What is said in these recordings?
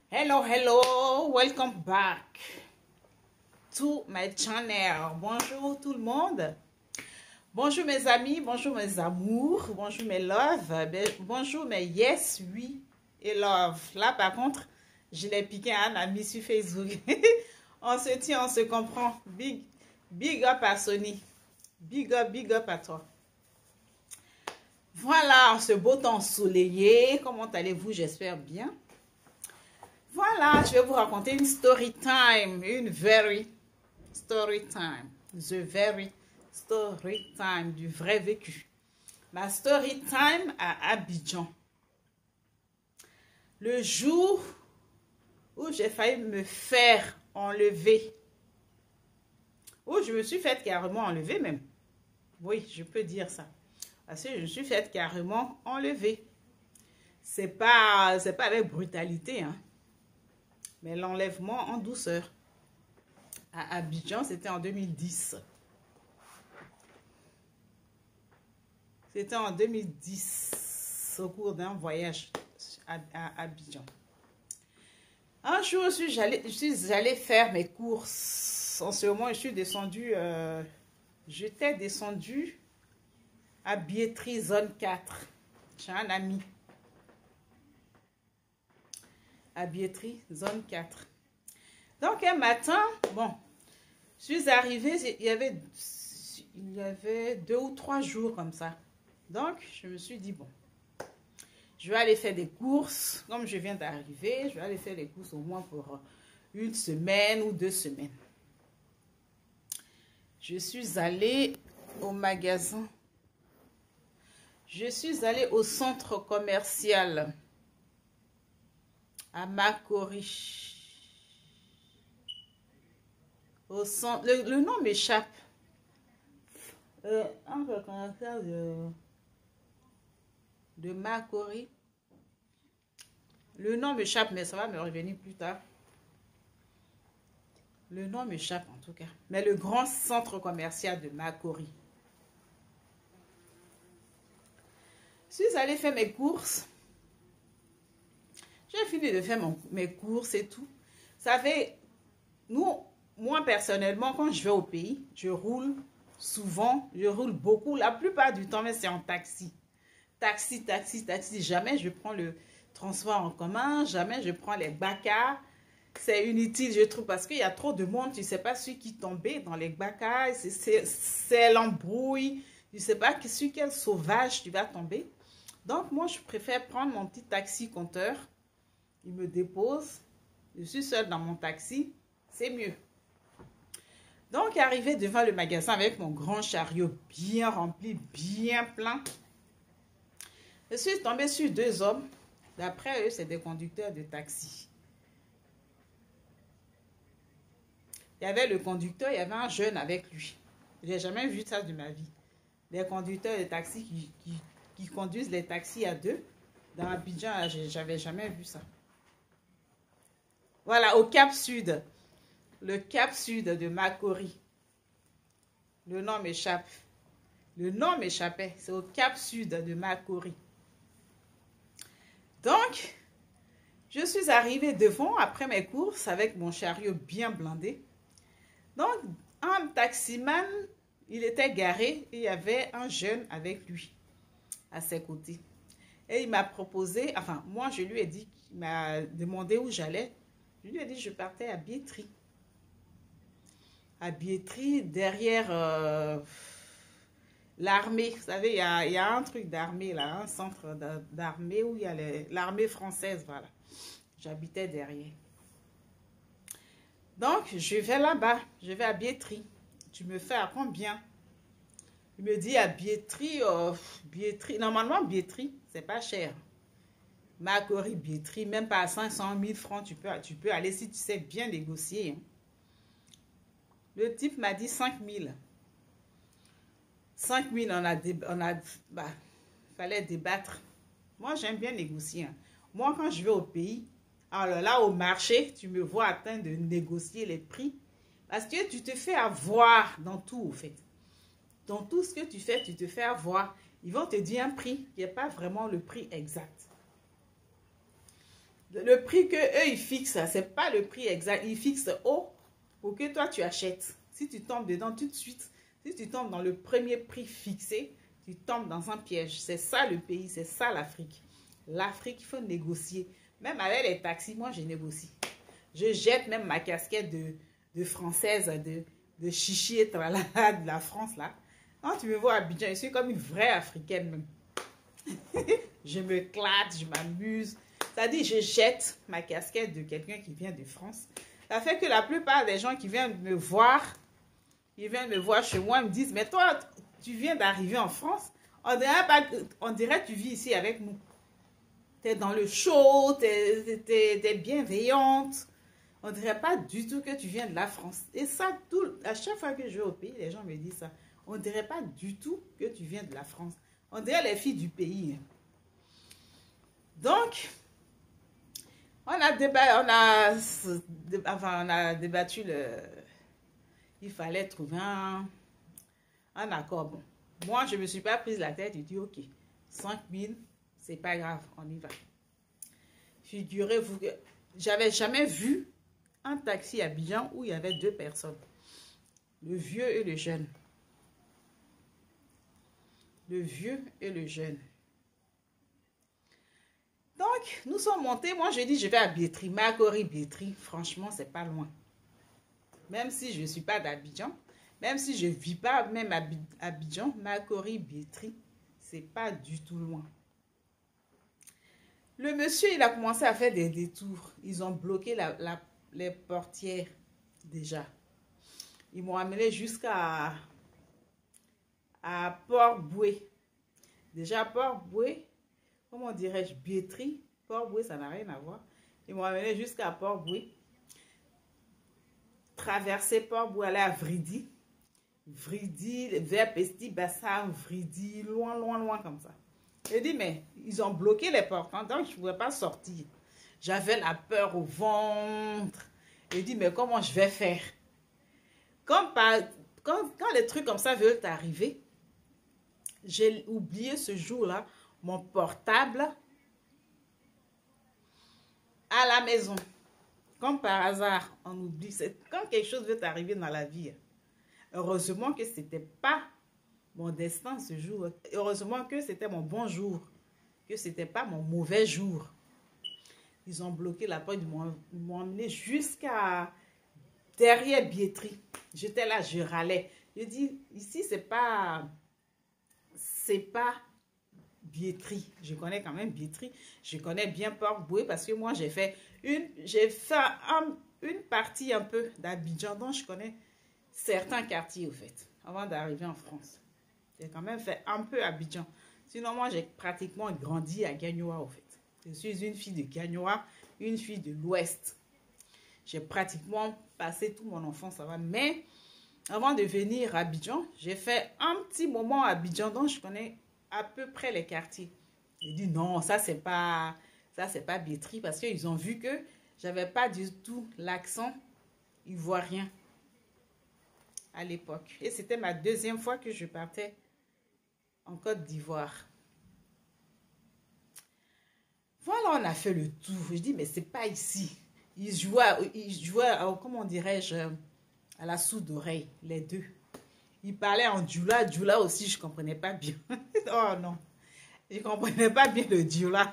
Hello, welcome back to my channel. Bonjour tout le monde. Bonjour mes amis, bonjour mes amours, bonjour mes love, bonjour mes yes, oui et love. Là par contre, je l'ai piqué à un ami sur Facebook. On se tient, on se comprend. Big up à Sony. Big up à toi. Voilà, en ce beau temps ensoleillé. Comment allez-vous? J'espère bien. Voilà, je vais vous raconter une story time, une very story time, the very story time, du vrai vécu. Ma story time à Abidjan. Le jour où j'ai failli me faire enlever, où je me suis fait carrément enlever même. Oui, je peux dire ça. Parce que je me suis fait carrément enlever. C'est pas avec brutalité, hein. Mais l'enlèvement en douceur. À Abidjan, c'était en 2010. C'était en 2010, au cours d'un voyage à Abidjan. Un jour, je suis allée faire mes courses. En ce moment, je suis descendue, j'étais descendue à Billetterie, zone 4. J'ai un ami. À Billetterie, zone 4. Donc, un matin, bon, je suis arrivée, il y avait 2 ou 3 jours comme ça. Donc, je me suis dit, bon, je vais aller faire des courses. Comme je viens d'arriver, je vais aller faire des courses au moins pour 1 semaine ou 2 semaines. Je suis allée au magasin. Je suis allée au centre commercial à Makori. Au centre, le nom m'échappe. Un commercial de Makori. Le nom m'échappe, mais ça va me revenir plus tard. Le nom m'échappe en tout cas. Mais le grand centre commercial de Makori. Je suis allée faire mes courses. J'ai fini de faire mes courses et tout. Ça fait, moi personnellement, quand je vais au pays, je roule souvent, je roule beaucoup. La plupart du temps, mais c'est en taxi. Taxi. Jamais je prends le transport en commun, jamais je prends les bacas. C'est inutile, je trouve, parce qu'il y a trop de monde. Tu ne sais pas sur qui tomber dans les bacas. C'est l'embrouille. Tu ne sais pas sur quel sauvage tu vas tomber. Donc, moi, je préfère prendre mon petit taxi compteur. Il me dépose. Je suis seule dans mon taxi. C'est mieux. Donc, arrivé devant le magasin avec mon grand chariot bien rempli, bien plein, je suis tombée sur 2 hommes. D'après eux, c'est des conducteurs de taxi. Il y avait le conducteur, il y avait un jeune avec lui. Je n'ai jamais vu ça de ma vie. Les conducteurs de taxi qui conduisent les taxis à 2. Dans Abidjan, je n'avais jamais vu ça. Voilà, au Cap Sud. Le Cap Sud de Makori. Le nom m'échappe. Le nom m'échappait. C'est au Cap Sud de Makori. Donc, je suis arrivée devant après mes courses avec mon chariot bien blindé. Donc, un taximan, il était garé et il y avait un jeune avec lui à ses côtés. Et il m'a proposé, enfin, moi je lui ai dit, il m'a demandé où j'allais. Je lui ai dit, je partais à Billetterie. À Billetterie, derrière l'armée. Vous savez, il y a un truc d'armée là, un centre d'armée où il y a l'armée française, voilà. J'habitais derrière. Donc, je vais là-bas, je vais à Billetterie. Tu me fais à combien? Il me dit à Billetterie, normalement Billetterie, c'est pas cher. Makori, Billetterie, même pas à 500 000 francs, tu peux aller si tu sais bien négocier. Hein. Le type m'a dit 5 000. 5 000, fallait débattre. Moi, j'aime bien négocier. Hein. Moi, quand je vais au pays, alors là, au marché, tu me vois en train de négocier les prix. Parce que tu te fais avoir dans tout, au fait. Dans tout ce que tu fais, tu te fais avoir. Ils vont te dire un prix qui n'est pas vraiment le prix exact. Le prix que eux ils fixent, c'est pas le prix exact. Ils fixent haut pour que toi tu achètes. Si tu tombes dedans tout de suite, si tu tombes dans le premier prix fixé, tu tombes dans un piège. C'est ça le pays, c'est ça l'Afrique. L'Afrique, il faut négocier. Même avec les taxis, moi je négocie. Je jette même ma casquette de française, de chichi et tralala de la France là. Quand tu me vois à Abidjan, je suis comme une vraie africaine même. Je me clate, je m'amuse. C'est-à-dire, je jette ma casquette de quelqu'un qui vient de France. Ça fait que la plupart des gens qui viennent me voir, ils viennent me voir chez moi, ils me disent, mais toi, tu viens d'arriver en France, on dirait que tu vis ici avec nous. Tu es dans le show, tu es bienveillante. On dirait pas du tout que tu viens de la France. Et ça, à chaque fois que je vais au pays, les gens me disent ça. On dirait pas du tout que tu viens de la France. On dirait les filles du pays. Donc, on a débattu il fallait trouver un accord. Bon, moi, je ne me suis pas prise la tête. J'ai dit, ok, 5 000, c'est pas grave, on y va. Figurez-vous que j'avais jamais vu un taxi à Abidjan où il y avait 2 personnes. Le vieux et le jeune. Le vieux et le jeune. Donc, nous sommes montés. Moi, j'ai dit, je vais à Biétry. Makori, Biétry, franchement, c'est pas loin. Même si je ne suis pas d'Abidjan, même si je ne vis pas même à Abidjan, Makori, Biétry, c'est pas du tout loin. Le monsieur, il a commencé à faire des détours. Ils ont bloqué les portières déjà. Ils m'ont amené jusqu'à Port-Boué. Déjà, Port-Boué, comment dirais-je, Biétry, Port-Boué, ça n'a rien à voir. Ils m'ont amené jusqu'à Port-Boué. Traverser Port-Boué, aller à Vridi. Vridi, vers Pesti, Bassam, Vridi, loin, loin, loin comme ça. J'ai dit, mais ils ont bloqué les portes, hein, donc je ne pouvais pas sortir. J'avais la peur au ventre. J'ai dit, mais comment je vais faire? Quand les trucs comme ça veulent t'arriver, j'ai oublié ce jour-là mon portable à la maison. Comme par hasard, on oublie. Quand quelque chose veut t'arriver dans la vie, heureusement que ce n'était pas mon destin ce jour. Heureusement que c'était mon bon jour. Que ce n'était pas mon mauvais jour. Ils ont bloqué la porte. Ils m'ont emmené jusqu'à derrière Biétry. J'étais là, je râlais. Je dis, ici, c'est pas Biétry. Je connais quand même Biétry. Je connais bien Port-Boué parce que moi, j'ai fait une partie un peu d'Abidjan. Donc, je connais certains quartiers, au fait, avant d'arriver en France. J'ai quand même fait un peu Abidjan. Sinon, moi, j'ai pratiquement grandi à Gagnoa, au fait. Je suis une fille de Gagnoa, une fille de l'Ouest. J'ai pratiquement passé toute mon enfance là-bas. Mais avant de venir à Abidjan, j'ai fait un petit moment à Abidjan, donc je connais à peu près les quartiers. J'ai dit non, ça c'est pas Biétry, parce qu'ils ont vu que j'avais pas du tout l'accent ivoirien à l'époque. Et c'était ma 2e fois que je partais en Côte d'Ivoire. Voilà, on a fait le tour. Je dis, mais c'est pas ici. Ils jouaient, comment dirais-je, à la sourde oreille, les deux. Ils parlaient en djoula. Djoula aussi, je ne comprenais pas bien. Oh non, je ne comprenais pas bien le djoula.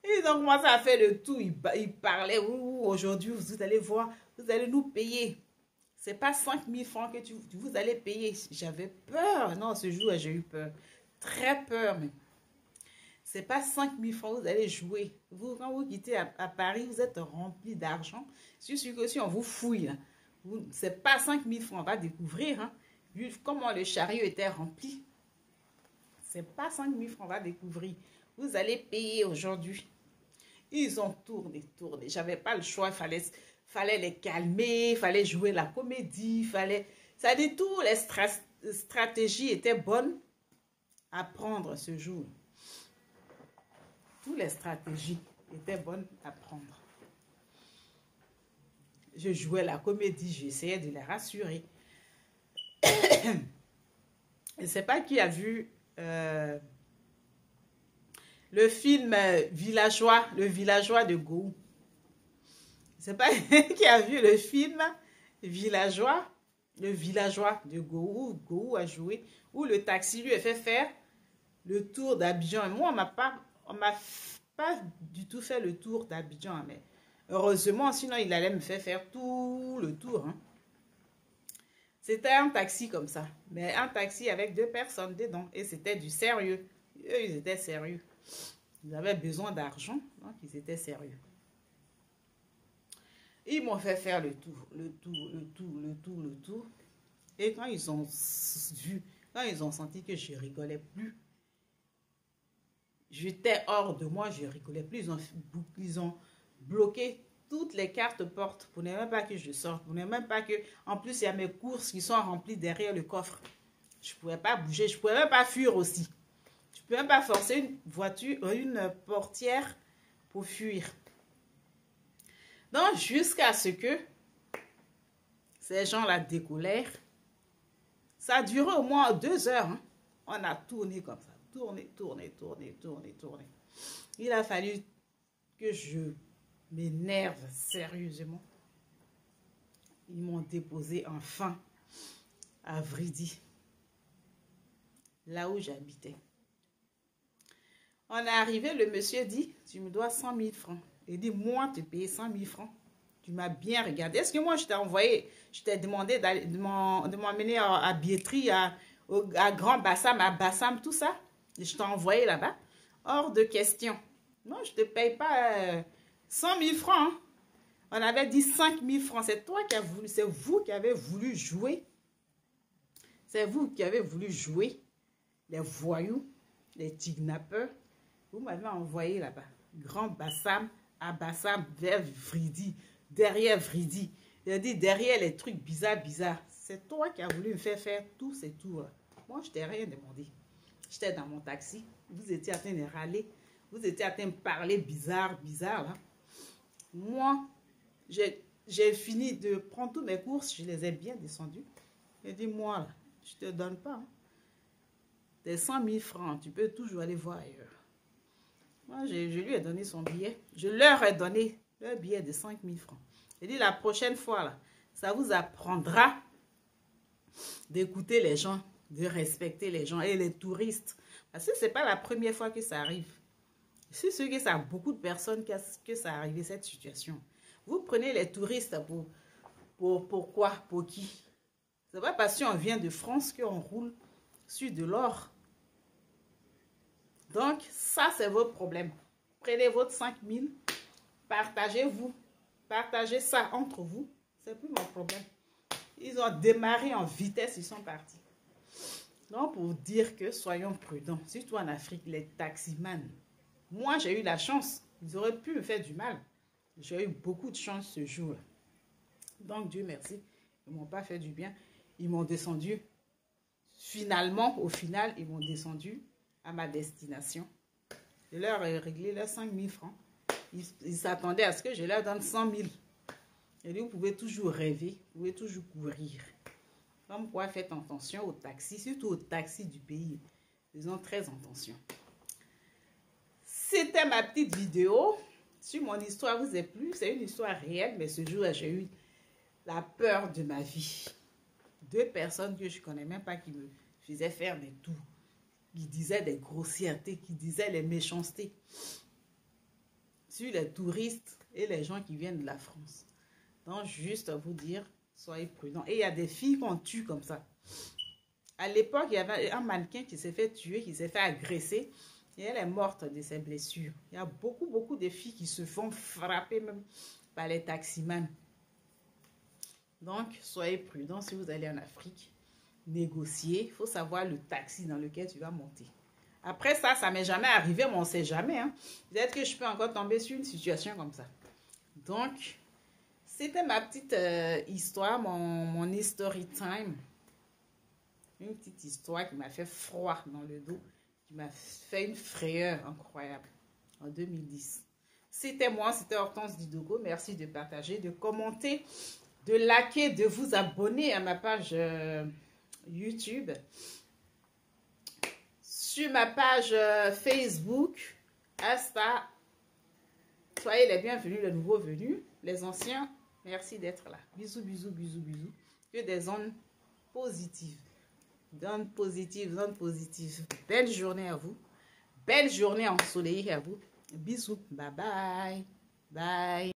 Ils ont commencé à faire le tour. Ils parlaient, aujourd'hui, vous allez voir, vous allez nous payer. Ce n'est pas 5 000 francs que vous allez payer. J'avais peur. Non, ce jour, j'ai eu peur. Très peur même. Ce n'est pas 5 000 francs, vous allez jouer. Quand vous quittez à Paris, vous êtes rempli d'argent. Je suis sûr que si on vous fouille, ce n'est pas 5 000 francs, on va découvrir. Hein, vu comment le chariot était rempli. Ce n'est pas 5 000 francs, on va découvrir. Vous allez payer aujourd'hui. Ils ont tourné. J'avais pas le choix, il fallait les calmer, il fallait jouer la comédie, ça dit, toutes les stratégies étaient bonnes à prendre ce jour. Toutes les stratégies étaient bonnes à prendre. Je jouais la comédie, j'essayais de les rassurer. Je ne sais pas qui a vu le film Villageois, le villageois de Gou. C'est pas qui a vu le film Villageois, le villageois de Gou. Gou a joué, où le taxi lui a fait faire le tour d'Abidjan. Et moi, on m'a pas du tout fait le tour d'Abidjan, mais heureusement, sinon il allait me faire tout le tour. Hein. C'était un taxi comme ça, mais un taxi avec 2 personnes dedans. Et c'était du sérieux. Eux, ils étaient sérieux. Ils avaient besoin d'argent, donc ils étaient sérieux. Ils m'ont fait faire le tour. Et quand ils ont vu, quand ils ont senti que je rigolais plus, j'étais hors de moi, je rigolais plus. Ils ont bloqué toutes les cartes portes pour ne même pas que je sorte, pour ne même pas que... En plus, il y a mes courses qui sont remplies derrière le coffre. Je ne pouvais pas bouger, je ne pouvais même pas fuir aussi. Je ne pouvais même pas forcer une voiture, une portière pour fuir. Donc, jusqu'à ce que ces gens-là décollèrent, ça a duré au moins 2 heures. Hein. On a tourné comme ça. Tourné. Il a fallu que je m'énerve sérieusement. Ils m'ont déposé enfin à Vridi, là où j'habitais. On est arrivé, le monsieur dit, tu me dois 100 000 francs. Il dit, moi, te payer 100 000 francs. Tu m'as bien regardé. Est-ce que moi, je t'ai envoyé, je t'ai demandé de m'emmener à billetterie, à Grand Bassam, à Bassam, tout ça? Et je t'ai envoyé là-bas. Hors de question. Non, je ne te paye pas 100 000 francs. Hein. On avait dit 5 000 francs. C'est toi qui as voulu, c'est vous qui avez voulu jouer. C'est vous qui avez voulu jouer les voyous, les kidnappeurs. Vous m'avez envoyé là-bas. Grand Bassam, à Bassam, vers Vridi, derrière Vridi. Il dit derrière les trucs bizarres. C'est toi qui as voulu me faire tous ces tours. Moi, je t'ai rien demandé. J'étais dans mon taxi. Vous étiez en train de râler. Vous étiez en train de parler bizarre, là. Moi, j'ai fini de prendre toutes mes courses. Je les ai bien descendues. Il dit, moi, là, je ne te donne pas. Hein. Tes 100 000 francs, tu peux toujours aller voir ailleurs. Moi, je lui ai donné son billet. Je leur ai donné leur billet de 5 000 francs. J'ai dit, la prochaine fois, là, ça vous apprendra d'écouter les gens, de respecter les gens et les touristes. Parce que ce n'est pas la première fois que ça arrive. Je suis sûre que ça a beaucoup de personnes que ça arrive, cette situation. Vous prenez les touristes pour quoi? Pour qui? Ce n'est pas parce qu'on vient de France qu'on roule sur de l'or. Donc, ça, c'est votre problème. Prenez votre 5 000, partagez-vous. Partagez ça entre vous. C'est plus mon problème. Ils ont démarré en vitesse, ils sont partis. Donc, pour dire que soyons prudents, surtout en Afrique, les taximans. Moi, j'ai eu la chance. Ils auraient pu me faire du mal. J'ai eu beaucoup de chance ce jour-là. Donc, Dieu merci. Ils ne m'ont pas fait du bien. Ils m'ont descendu. Finalement, au final, ils m'ont descendu à ma destination. Je leur ai réglé leurs 5 000 francs. Ils s'attendaient à ce que je leur donne 100 000. Et dit, vous pouvez toujours rêver, vous pouvez toujours courir. Comme quoi, faites attention aux taxis, surtout aux taxis du pays. Ils ont très attention. C'était ma petite vidéo. Si mon histoire vous a plu, c'est une histoire réelle, mais ce jour-là, j'ai eu la peur de ma vie. 2 personnes que je ne connais même pas qui me faisaient faire des tours, qui disaient des grossièretés, qui disaient les méchancetés sur les touristes et les gens qui viennent de la France. Donc, juste vous dire, soyez prudents. Et il y a des filles qu'on tue comme ça. À l'époque, il y avait un mannequin qui s'est fait tuer, qui s'est fait agresser. Et elle est morte de ses blessures. Il y a beaucoup de filles qui se font frapper même par les taximans. Donc, soyez prudents si vous allez en Afrique. Négocier. Il faut savoir le taxi dans lequel tu vas monter. Après ça, ça m'est jamais arrivé, mais on ne sait jamais. Hein. Peut-être que je peux encore tomber sur une situation comme ça. Donc, c'était ma petite histoire, mon history time. Une petite histoire qui m'a fait froid dans le dos, qui m'a fait une frayeur incroyable en 2010. C'était moi, c'était Hortense Didogo. Merci de partager, de commenter, de liker, de vous abonner à ma page YouTube. Sur ma page Facebook, Hasta. Soyez les bienvenus, les nouveaux venus. Les anciens, merci d'être là. Bisous, bisous, bisous, bisous. Que des ondes positives. Ondes positives, ondes positives. Belle journée à vous. Belle journée ensoleillée à vous. Bisous. Bye bye. Bye.